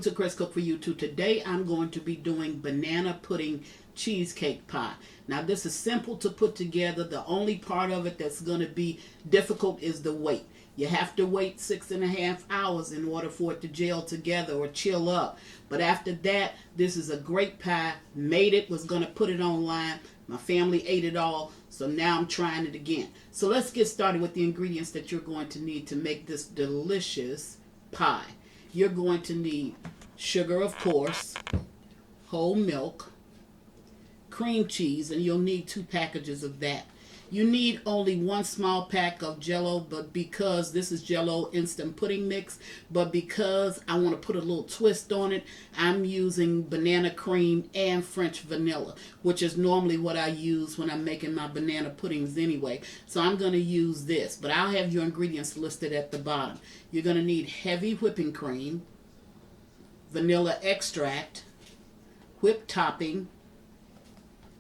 to Chris Cook for You Too. Today I'm going to be doing banana pudding cheesecake pie. Now this is simple to put together. The only part of it that's going to be difficult is the wait. You have to wait 6.5 hours in order for it to gel together or chill up. But after that, this is a great pie. Made it, was going to put it online. My family ate it all, so now I'm trying it again. So let's get started with the ingredients that you're going to need to make this delicious pie. You're going to need sugar, of course, whole milk, cream cheese, and you'll need 2 packages of that. You need only 1 small pack of Jell-O, but because this is Jell-O instant pudding mix, but because I want to put a little twist on it, I'm using banana cream and French vanilla, which is normally what I use when I'm making my banana puddings anyway. So I'm going to use this, but I'll have your ingredients listed at the bottom. You're going to need heavy whipping cream, vanilla extract, whipped topping,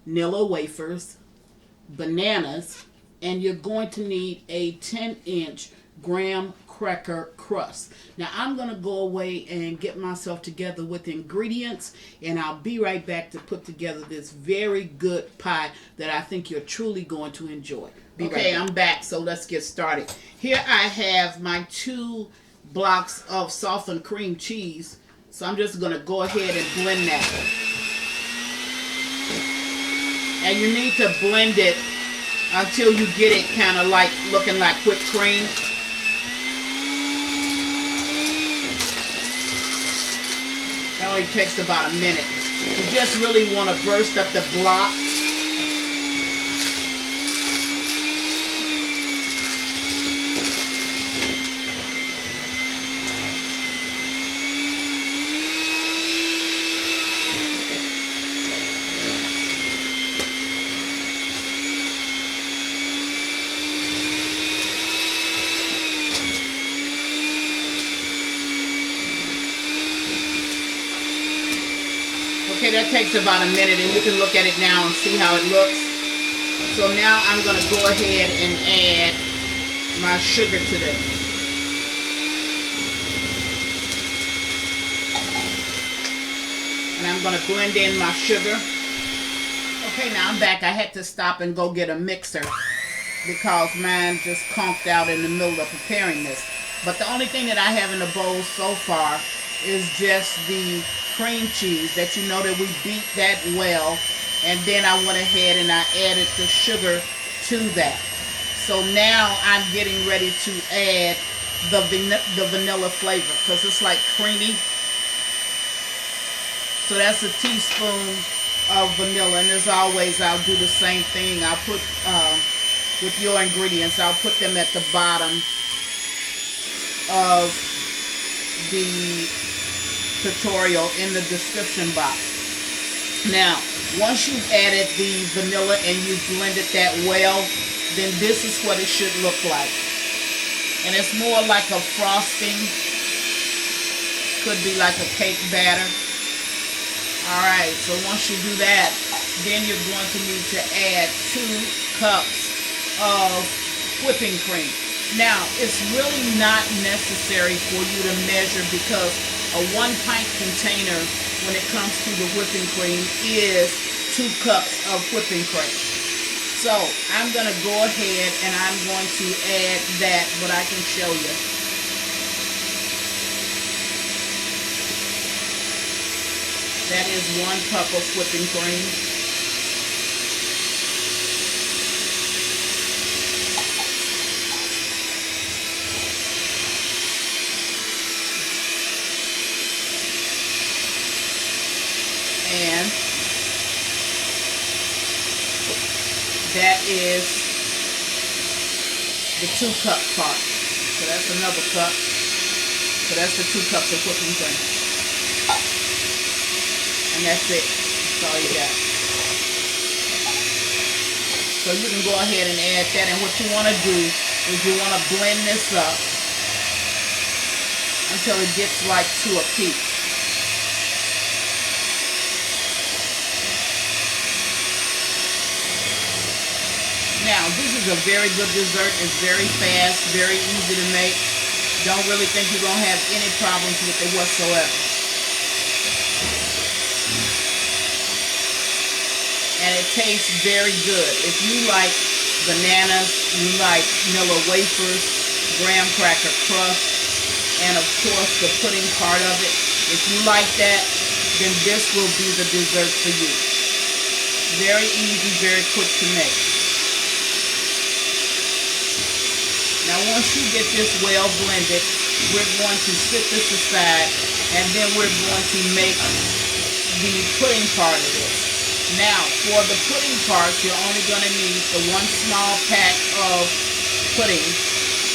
nilla wafers, bananas, and you're going to need a 10-inch graham cracker crust. Now I'm going to go away and get myself together with ingredients, and I'll be right back to put together this very good pie that I think you're truly going to enjoy. Okay, I'm back, so let's get started. Here I have my 2 blocks of softened cream cheese, so I'm just going to go ahead and blend that. And you need to blend it until you get it kind of like looking like whipped cream. That only takes about a minute. You just really want to burst up the block. Okay, that takes about a minute, and you can look at it now and see how it looks. So now I'm going to go ahead and add my sugar to this. And I'm going to blend in my sugar. Okay, now I'm back. I had to stop and go get a mixer because mine just conked out in the middle of preparing this. But the only thing that I have in the bowl so far is just the cream cheese that you know that we beat that well, and then I went ahead and I added the sugar to that. So now I'm getting ready to add the vanilla flavor because it's like creamy. So that's a teaspoon of vanilla, and as always I'll do the same thing. I'll put with your ingredients, I'll put them at the bottom of the tutorial in the description box. Now, once you've added the vanilla and you've blended that well, then this is what it should look like. And it's more like a frosting. Could be like a cake batter. Alright, so once you do that, then you're going to need to add 2 cups of whipping cream. Now, it's really not necessary for you to measure because a 1 pint container, when it comes to the whipping cream, is 2 cups of whipping cream. So I'm going to go ahead and I'm going to add that, but I can show you. That is 1 cup of whipping cream. And that is the 2 cup part. So that's another cup. So that's the 2 cups of whipping cream. And that's it. That's all you got. So you can go ahead and add that. And what you want to do is you want to blend this up until it gets like to a peak. Now, this is a very good dessert. It's very fast, very easy to make. Don't really think you're going to have any problems with it whatsoever. tastes very good. If you like bananas, you like nilla wafers, graham cracker crust, and of course the pudding part of it. If you like that, then this will be the dessert for you. Very easy, very quick to make. Now once you get this well blended, we're going to set this aside, and then we're going to make the pudding part of this. Now for the pudding part, you're only going to need the one small pack of pudding.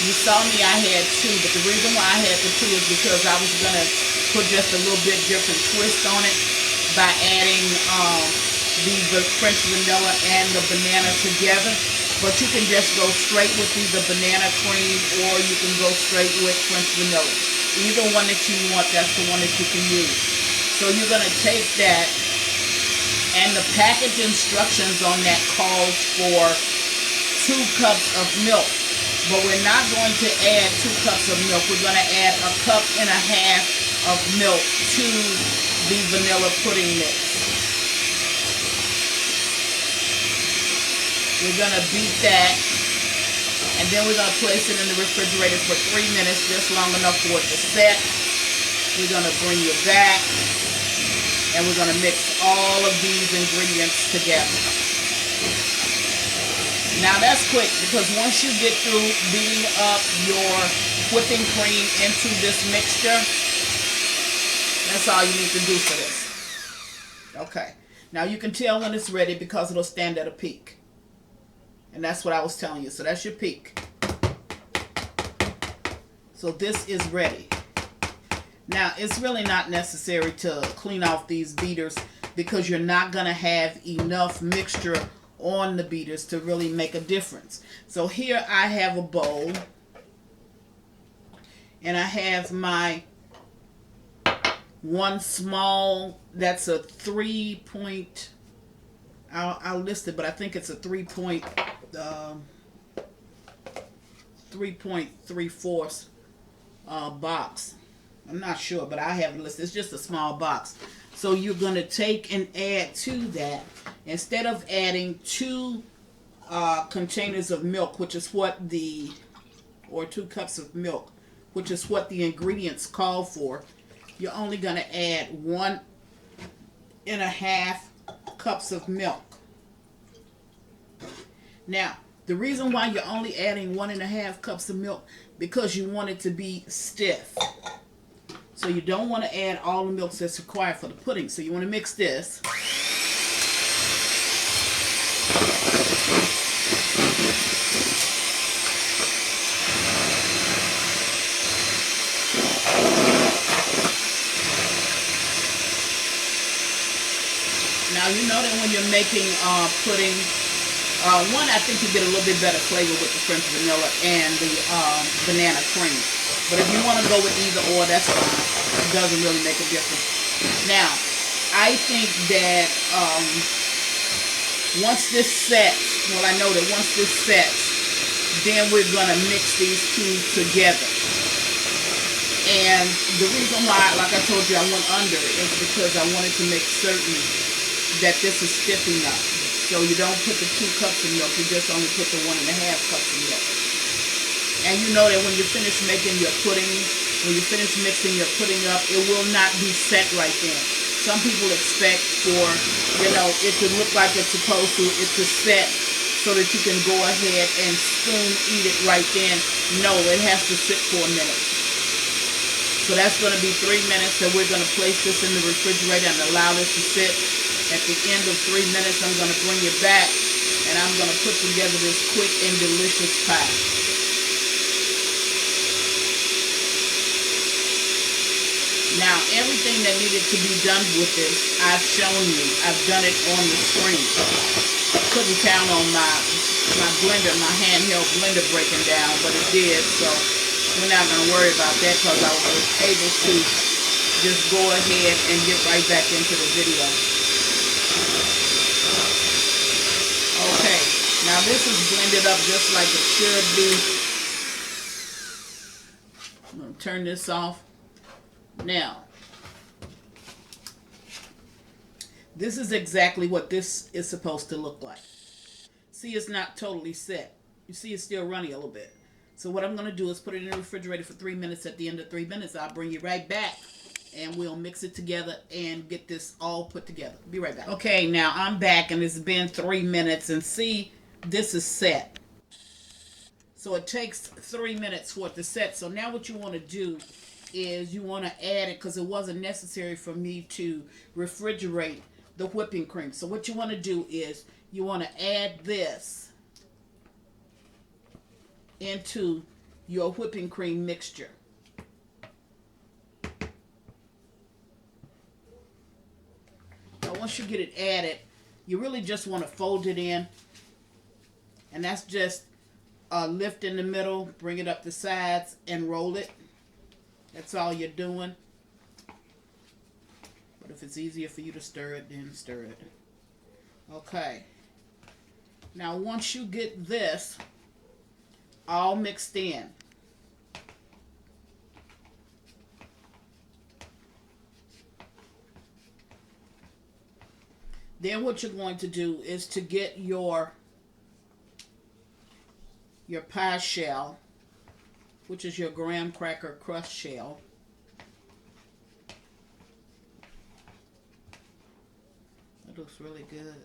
You saw me, I had two, but the reason why I had the two is because I was going to put just a little bit different twist on it by adding the French vanilla and the banana together. But you can just go straight with either banana cream or you can go straight with French vanilla. Either one that you want, that's the one that you can use. So you're going to take that, and the package instructions on that calls for 2 cups of milk. But we're not going to add 2 cups of milk. We're going to add 1.5 cups of milk to the vanilla pudding mix. We're going to beat that, and then we're going to place it in the refrigerator for 3 minutes, just long enough for it to set. We're going to bring it back, and we're going to mix all of these ingredients together. Now that's quick, because once you get through beating up your whipping cream into this mixture, that's all you need to do for this. Okay, now you can tell when it's ready because it'll stand at a peak. And that's what I was telling you. So that's your peak. So this is ready. Now it's really not necessary to clean off these beaters because you're not going to have enough mixture on the beaters to really make a difference. So here I have a bowl, and I have my one small, that's a 3 point, I'll list it, but I think it's a 3.3/4 box. I'm not sure, but I have it listed. It's just a small box. So you're going to take and add to that, instead of adding 2 containers of milk, which is what or 2 cups of milk, which is what the ingredients call for, you're only going to add 1.5 cups of milk. Now, the reason why you're only adding 1.5 cups of milk, because you want it to be stiff. So you don't want to add all the milk that's required for the pudding. So you want to mix this. Now you know that when you're making pudding, one, I think you get a little bit better flavor with the French vanilla and the banana cream. But if you want to go with either or, that's fine. It doesn't really make a difference. Now, I think that once this sets, well, I know that once this sets, then we're going to mix these two together. And the reason why, like I told you, I went under is because I wanted to make certain that this is stiff enough. So you don't put the 2 cups of milk, you just only put the 1.5 cups of milk. And you know that when you finish making your pudding, when you finish mixing your pudding up, it will not be set right then. Some people expect for, it to look like it's supposed to, it to set so that you can go ahead and spoon eat it right then. No, it has to sit for a minute. So that's going to be 3 minutes, so we're going to place this in the refrigerator and allow this to sit. At the end of 3 minutes, I'm going to bring it back, and I'm going to put together this quick and delicious pie. Now, everything that needed to be done with this, I've shown you. I've done it on the screen. Couldn't count on my blender, my handheld blender breaking down, but it did, so we're not going to worry about that because I was able to just go ahead and get right back into the video. Okay, now this is blended up just like it should be. I'm going to turn this off. Now, This is exactly what this is supposed to look like. See, it's not totally set. You see, it's still running a little bit. So what I'm going to do is put it in the refrigerator for 3 minutes. At the end of 3 minutes, I'll bring you right back and we'll mix it together and get this all put together. Be right back. Okay, now I'm back and it's been 3 minutes, and see, this is set. So it takes 3 minutes for it to set. So now what you want to do is you want to add it, because it wasn't necessary for me to refrigerate the whipping cream. So what you want to do is you want to add this into your whipping cream mixture. Now once you get it added, you really just want to fold it in, and that's just lift in the middle, bring it up the sides, and roll it. That's all you're doing. But if it's easier for you to stir it, then stir it. Okay. Now once you get this all mixed in, then what you're going to do is to get your pie shell, which is your graham cracker crust shell. That looks really good.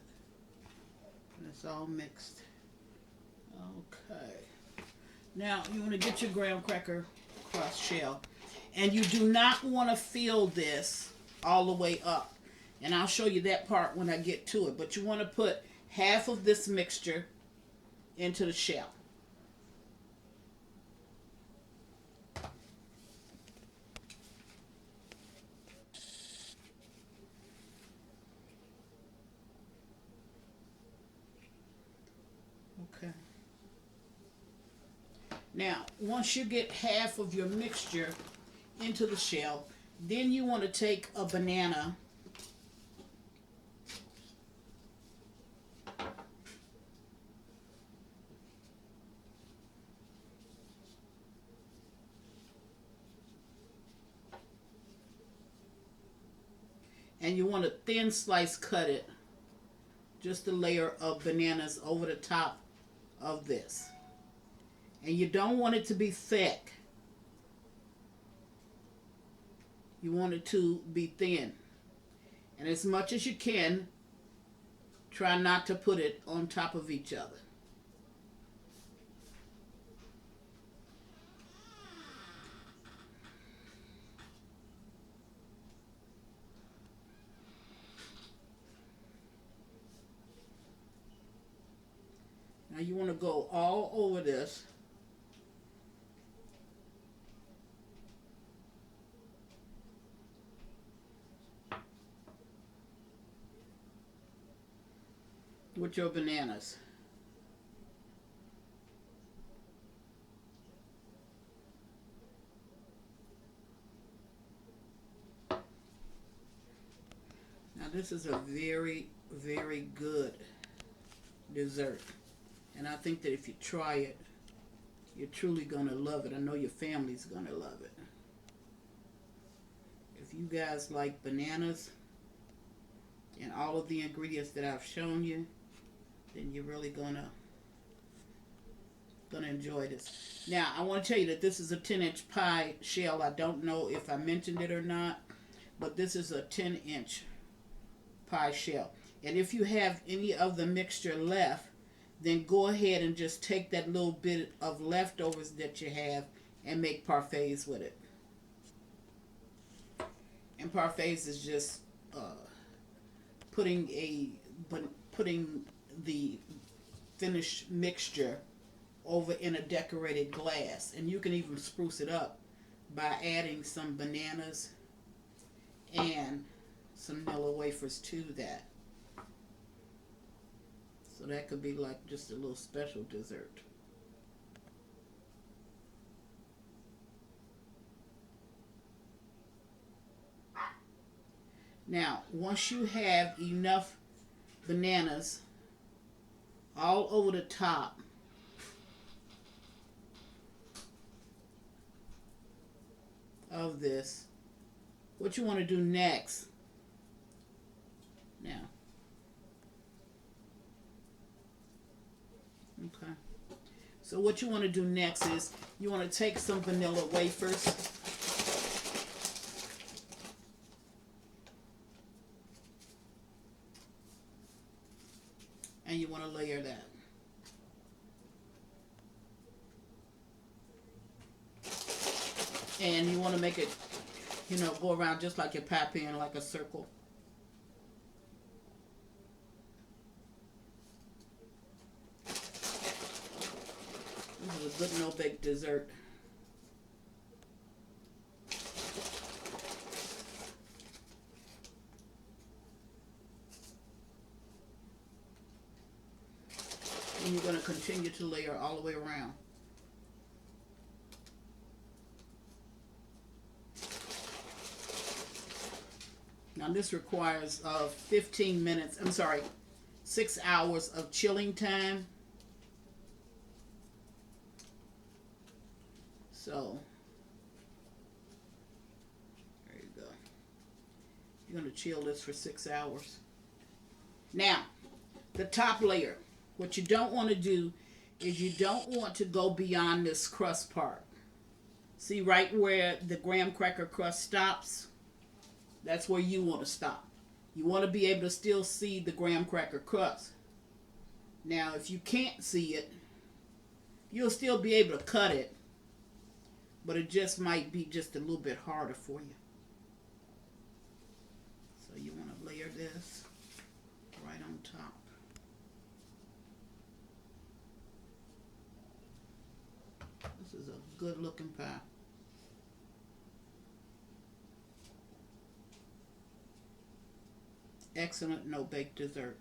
And it's all mixed. Okay. Now you want to get your graham cracker crust shell, and you do not want to fill this all the way up. And I'll show you that part when I get to it. But you want to put half of this mixture into the shell. Okay. Now, once you get half of your mixture into the shell, then you want to take a banana and you want to thin slice cut it, just a layer of bananas over the top of this. And you don't want it to be thick. You want it to be thin. And as much as you can, try not to put it on top of each other. Now you want to go all over this. With your bananas. Now this is a very, very good dessert. And I think that if you try it, you're truly going to love it. I know your family's going to love it. If you guys like bananas and all of the ingredients that I've shown you, then you're really gonna enjoy this. Now, I want to tell you that this is a 10-inch pie shell. I don't know if I mentioned it or not, but this is a 10-inch pie shell. And if you have any of the mixture left, then go ahead and just take that little bit of leftovers that you have and make parfaits with it. And parfaits is just putting the finished mixture over in a decorated glass. And you can even spruce it up by adding some bananas and some nilla wafers to that. So that could be like just a little special dessert. Now, once you have enough bananas all over the top of this, what you want to do next, now So what you want to do next is you want to take some vanilla wafers. And you want to layer that. And you want to make it, you know, go around just like your pie pan, like a circle. This is a good no-bake dessert. And you're going to continue to layer all the way around. Now this requires 15 minutes, 6 hours of chilling time. So, there you go. You're going to chill this for 6 hours. Now, the top layer. What you don't want to do is you don't want to go beyond this crust part. See right where the graham cracker crust stops? That's where you want to stop. You want to be able to still see the graham cracker crust. Now, if you can't see it, you'll still be able to cut it, but it just might be just a little bit harder for you. So you want to layer this right on top. This is a good looking pie. Excellent no-bake dessert.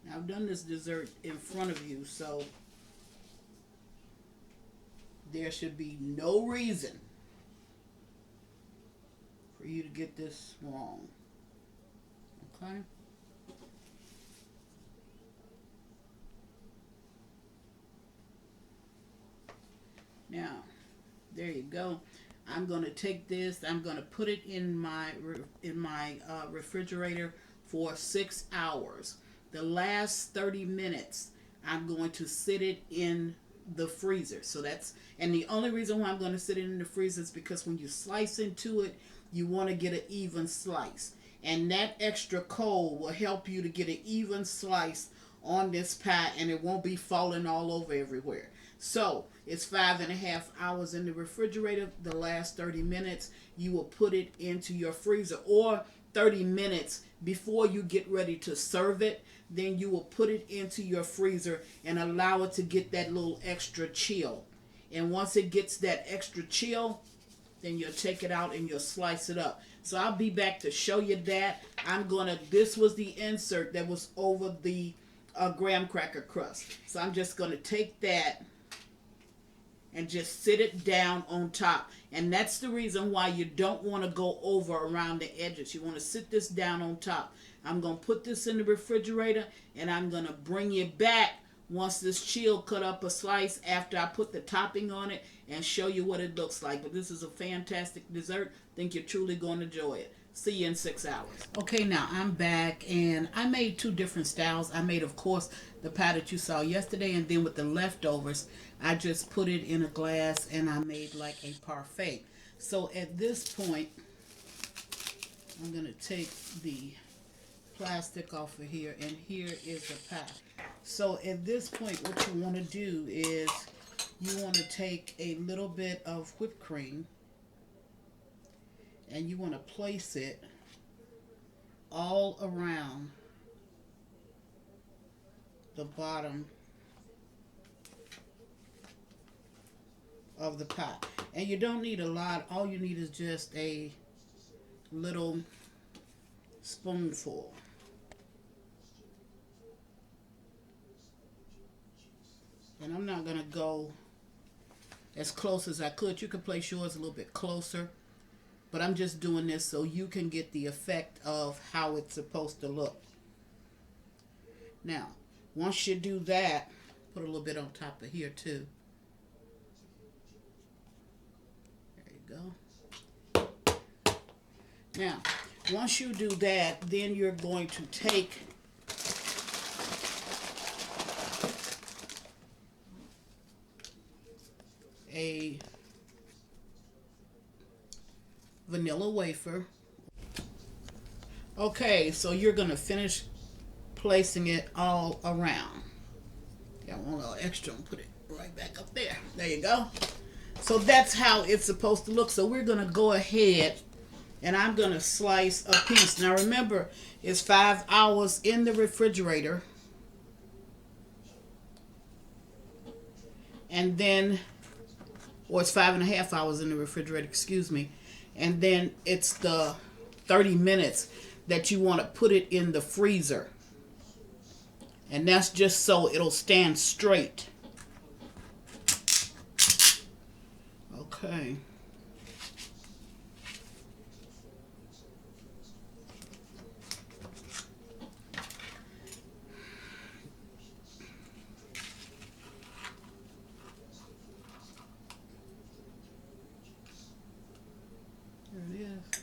Now, I've done this dessert in front of you, so there should be no reason for you to get this wrong. Okay? Now, there you go. I'm going to take this. I'm going to put it in my refrigerator for 6 hours. The last 30 minutes, I'm going to sit it in the freezer. So and the only reason why I'm going to sit it in the freezer is because when you slice into it, you want to get an even slice. And that extra cold will help you to get an even slice on this pie, and it won't be falling all over everywhere. So it's 5.5 hours in the refrigerator. The last 30 minutes, you will put it into your freezer, or 30 minutes before you get ready to serve it. Then you will put it into your freezer and allow it to get that little extra chill. And once it gets that extra chill, then you'll take it out and you'll slice it up. So I'll be back to show you that. This was the insert that was over the graham cracker crust. So I'm just going to take that and just sit it down on top. And that's the reason why you don't want to go over around the edges. You want to sit this down on top. I'm going to put this in the refrigerator, and I'm going to bring it back once this chill cut up a slice after I put the topping on it and show you what it looks like. But this is a fantastic dessert. I think you're truly going to enjoy it. See you in 6 hours. Okay, now I'm back, and I made 2 different styles. I made, of course, the pie that you saw yesterday, and then with the leftovers, I just put it in a glass, and I made like a parfait. So at this point, I'm going to take the plastic off of here, and here is the pie. So at this point, what you want to do is you want to take a little bit of whipped cream, and you want to place it all around the bottom of the pie. And you don't need a lot. All you need is just a little spoonful. And I'm not going to go as close as I could. You could place yours a little bit closer. But I'm just doing this so you can get the effect of how it's supposed to look. Now, once you do that, put a little bit on top of here too. There you go. Now, once you do that, then you're going to take a vanilla wafer. Okay, so you're going to finish placing it all around. Got one little extra and put it right back up there. There you go. So that's how it's supposed to look. So we're going to go ahead and I'm going to slice a piece. Now remember, it's 5 hours in the refrigerator. And then, or it's 5.5 hours in the refrigerator, excuse me. And then it's the 30 minutes that you want to put it in the freezer. And that's just so it'll stand straight. Okay. There it is.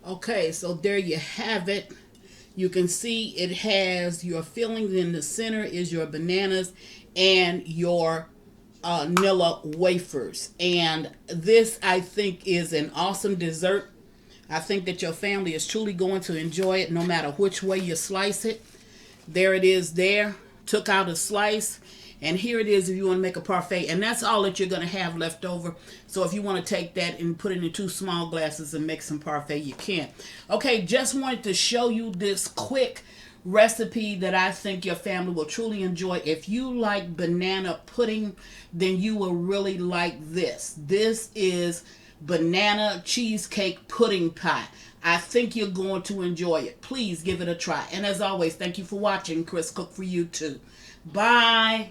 Okay, so there you have it. You can see it has your fillings in the center is your bananas and your nilla wafers. And this, I think, is an awesome dessert. I think that your family is truly going to enjoy it no matter which way you slice it. There it is there. Took out a slice. And here it is if you want to make a parfait. And that's all that you're going to have left over. So if you want to take that and put it in 2 small glasses and make some parfait, you can. Okay, just wanted to show you this quick recipe that I think your family will truly enjoy. If you like banana pudding, then you will really like this. This is banana cheesecake pudding pie. I think you're going to enjoy it. Please give it a try. And as always, thank you for watching. Chris Cook for you too. Bye.